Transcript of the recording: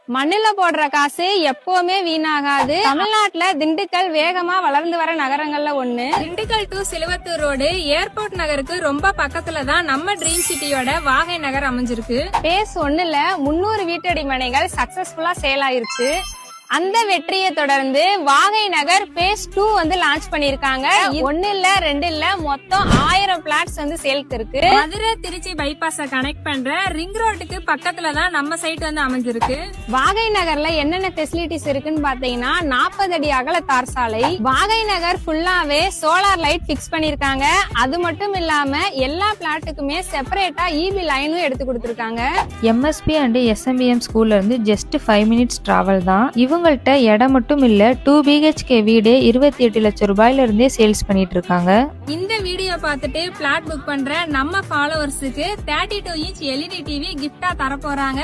மண்ணுல போடுற காசு எப்பவுமே வீணாகாது. தமிழ்நாட்டுல திண்டுக்கல் வேகமா வளர்ந்து வர நகரங்கள்ல ஒண்ணு. Dindigul to Siluvathur road airport நகருக்கு ரொம்ப பக்கத்துல தான் நம்ம ட்ரீம் சிட்டியோட வாகை நகர் அமைஞ்சிருக்கு. பேஸ் 1ல 300 வீட்டடி மனைகள் சக்சஸ்ஃபுல்லா சேல் ஆயிருச்சு. அந்த வெற்றியை தொடர்ந்து வாகை நகர் பேஸ் 2 வந்து லான்ச் பண்ணிருக்காங்க. 1 இல்ல 2 இல்ல மொத்தம் 1000 பிளாட்ஸ் வந்து சேல்க்கு இருக்கு. மதுரை திருச்சி பைபாஸ கனெக்ட் பண்ற ரிங் ரோட்டுக்கு பக்கத்துல தான் நம்ம சைட் வந்து அமைஞ்சிருக்கு. வாகை நகர்ல என்னென்ன ஃபெசிலிட்டிஸ் இருக்குன்னு பாத்தீங்கன்னா 40 அடி அகல தார் சாலை, வாகை நகர் ஃபுல்லாவே சோலார் லைட் பிக்ஸ் பண்ணிருக்காங்க. அது மட்டும் இல்லாம எல்லா பிளாட்டுக்குமே செப்பரேட்டா இபி லைனும் எடுத்து கொடுத்திருக்காங்க. எம்எஸ்பி அண்ட் எஸ்எம்பிஎம் ஸ்கூல்ல இருந்து ஜஸ்ட் 5 மினிட்ஸ் டிராவல் தான். இவங்கள்ட்ட இடம் மட்டும் இல்ல 2 BHK வீடு 28 லட்சம் ரூபாயில இருந்தே சேல்ஸ் பண்ணிட்டு இருக்காங்க. இந்த வீடியோ பார்த்துட்டு பிளாட் புக் பண்ற நம்ம ஃபாலோவர்ஸுக்கு 32 இன்ச் LED டிவி கிஃப்டா தர போறாங்க.